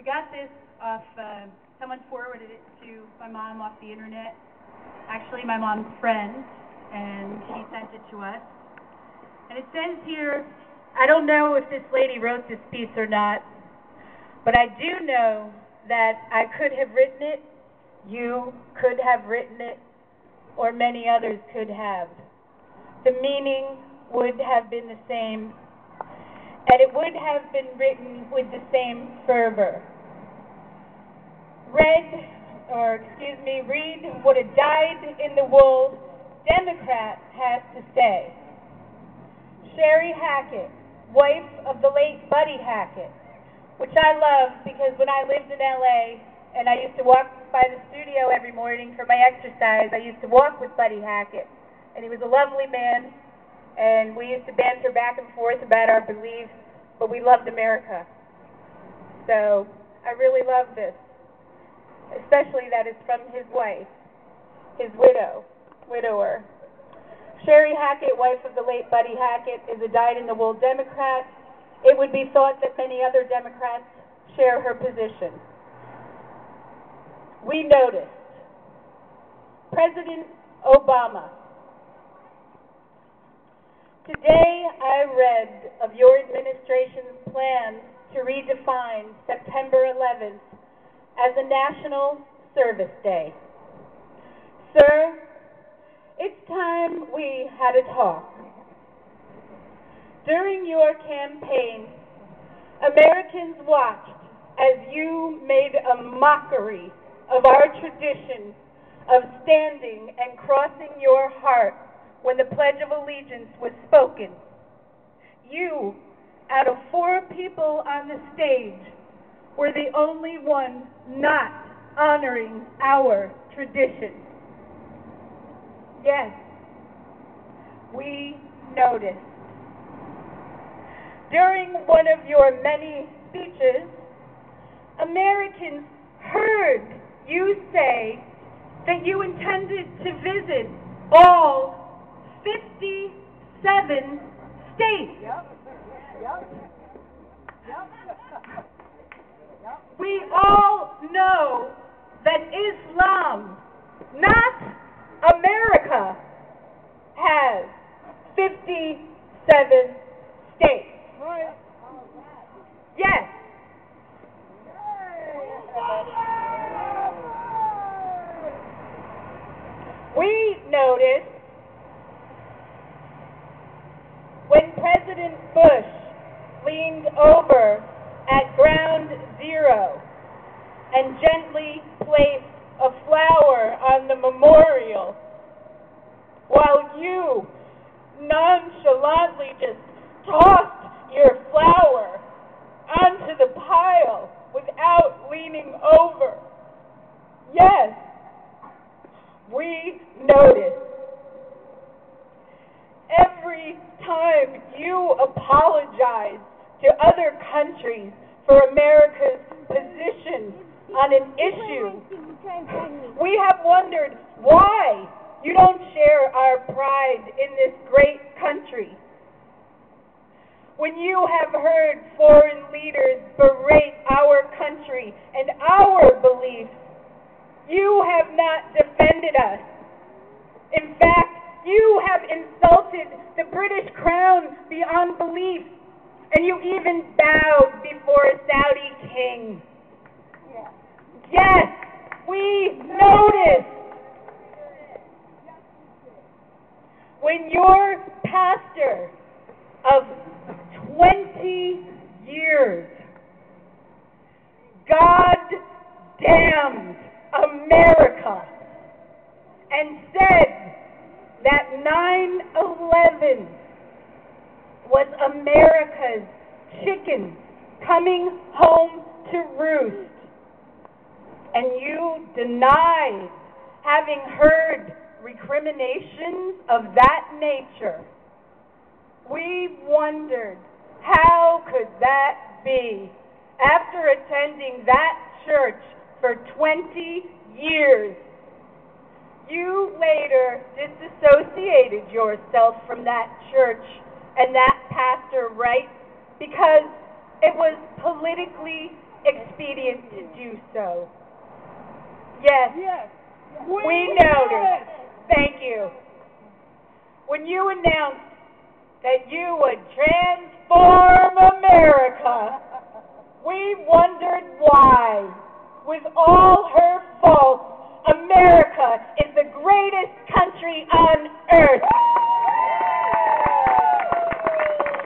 We got this off, someone forwarded it to my mom off the internet. Actually, my mom's friend, and she sent it to us. And it says here, I don't know if this lady wrote this piece or not, but I do know that I could have written it, you could have written it, or many others could have. The meaning would have been the same, and it would have been written with the same fervor. Read what a dyed-in-the-wool Democrat has to say. Sherry Hackett, wife of the late Buddy Hackett, which I love because when I lived in LA and I used to walk by the studio every morning for my exercise, I used to walk with Buddy Hackett, and he was a lovely man, and we used to banter back and forth about our beliefs, but we loved America. So I really love this, especially that it's from his wife, his widower. Sherry Hackett, wife of the late Buddy Hackett, is a dyed-in-the-wool Democrat. It would be thought that many other Democrats share her position. We noticed President Obama. Today I read of your administration's plan to redefine September 11th as a National Service Day. Sir, it's time we had a talk. During your campaign, Americans watched as you made a mockery of our tradition of standing and crossing your heart when the Pledge of Allegiance was spoken. You, out of 4 people on the stage, were the only one not honoring our tradition. Yes, we noticed. During one of your many speeches, Americans heard you say that you intended to visit all 57 states. We all know that Islam, not America, has 57 states. Yes. We noticed when President Bush leaned over at Ground Zero and gently placed a flower on the memorial, while you nonchalantly just tossed your flower onto the pile without leaning over. Yes, we noticed. Every time you apologize to other countries for America's position on an issue, we have wondered why you don't share our pride in this great country. When you have heard foreign leaders berate our country and our beliefs, you have not defended us. In fact, you have insulted the British crown beyond belief, and you even bowed before a Saudi king. Yes, we noticed. When your pastor of 20 years God damned America and said that 9/11 was America's chicken coming home to roost, and you denied having heard recriminations of that nature, we wondered, how could that be? After attending that church for 20 years, you later disassociated yourself from that church and that pastor, right? Because it was politically expedient to do so. Yes, we noticed. Thank you. When you announced that you would transform America, we wondered why. With all her faults, America is the greatest country on earth.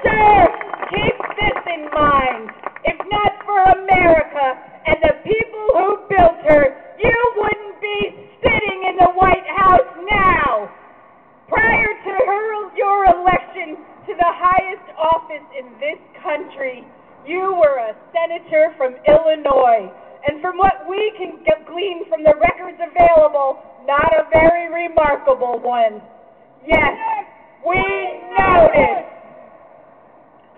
Sir, keep this in mind. If not for America and the people who built her, you wouldn't be sitting in the White House now. Prior to your election to the highest office in this country, you were a senator from Illinois. And from what we can glean from the records available, not a very remarkable one. Yes, we noticed.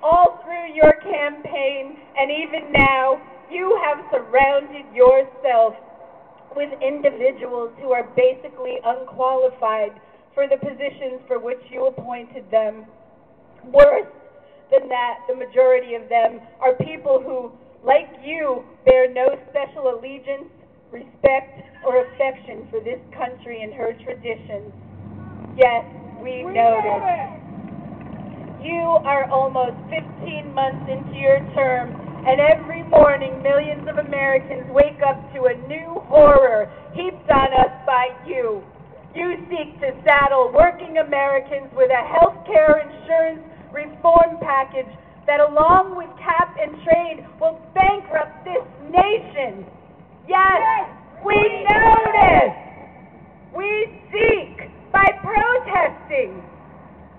All through your campaign, and even now, you have surrounded yourself with individuals who are basically unqualified for the positions for which you appointed them. Worse than that, the majority of them are people who, like you, bear no special allegiance, respect, or affection for this country and her traditions. Yes, we noticed. You are almost 15 months into your term, and every morning millions of Americans wake up to a new horror heaped on us by you. You seek to saddle working Americans with a health care insurance reform package that, along with cap and trade, will bankrupt this nation. Yes, we notice. We seek, by protesting,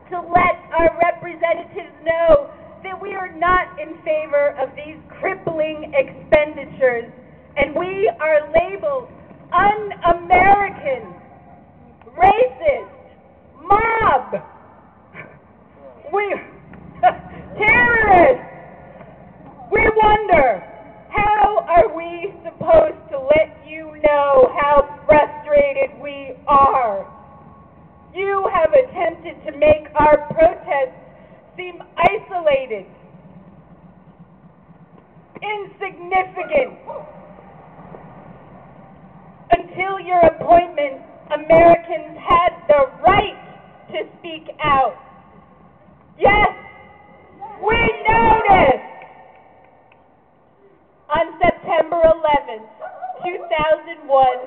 to let our representatives know that we are not in favor of these crippling expenditures, and we are labeled un-American, racist, mob, terrorists. We wonder, how are we supposed to let you know how frustrated we are? You have attempted to make our protests seem isolated, insignificant. Until your appointment, Americans had the right to speak out. Yes, we noticed. On September 11th, 2001,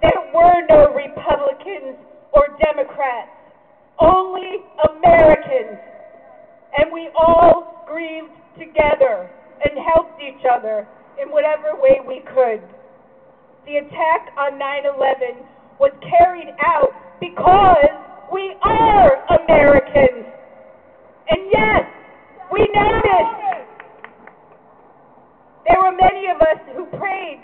there were no Republicans or Democrats, only Americans. And we all grieved together and helped each other in whatever way we could. The attack on 9/11 was carried out because we are Americans. And yes, we noticed. There were many of us who prayed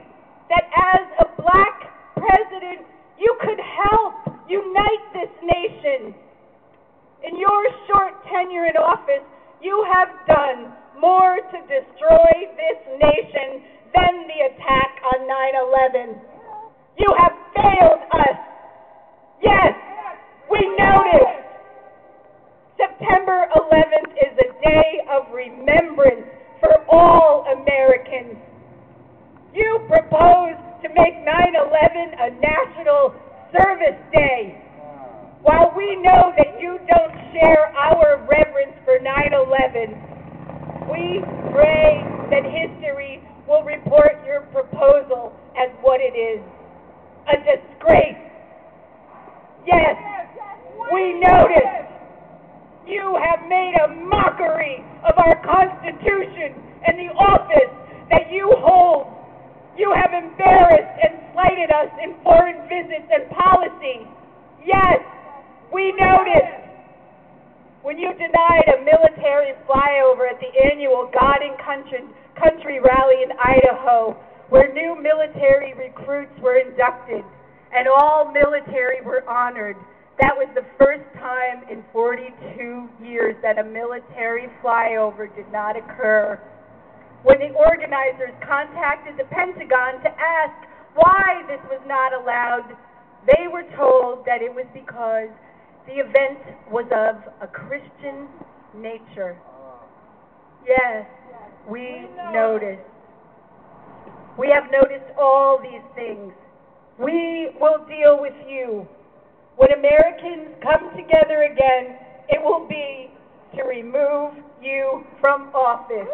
that as a black president, you could help unite this nation. In your short tenure in office, you have done more to destroy this nation than the attack on 9/11. You have failed us. Yes, we noticed. September 11th is a day of remembrance for all Americans. You proposed to make 9/11 a national service day. While we know that you don't share our reverence for 9/11, we pray that history will report your proposal as what it is, a disgrace. Yes, we notice. You have made a mockery of our Constitution and the office that you hold. You have embarrassed and slighted us in foreign visits and policy. Yes, we noticed. When you denied a military flyover at the annual God and Country rally in Idaho, where new military recruits were inducted and all military were honored. That was the first time in 42 years that a military flyover did not occur. When the organizers contacted the Pentagon to ask why this was not allowed, they were told that it was because the event was of a Christian nature. Yes, we noticed. We have noticed all these things. We will deal with you. When Americans come together again, it will be to remove you from office.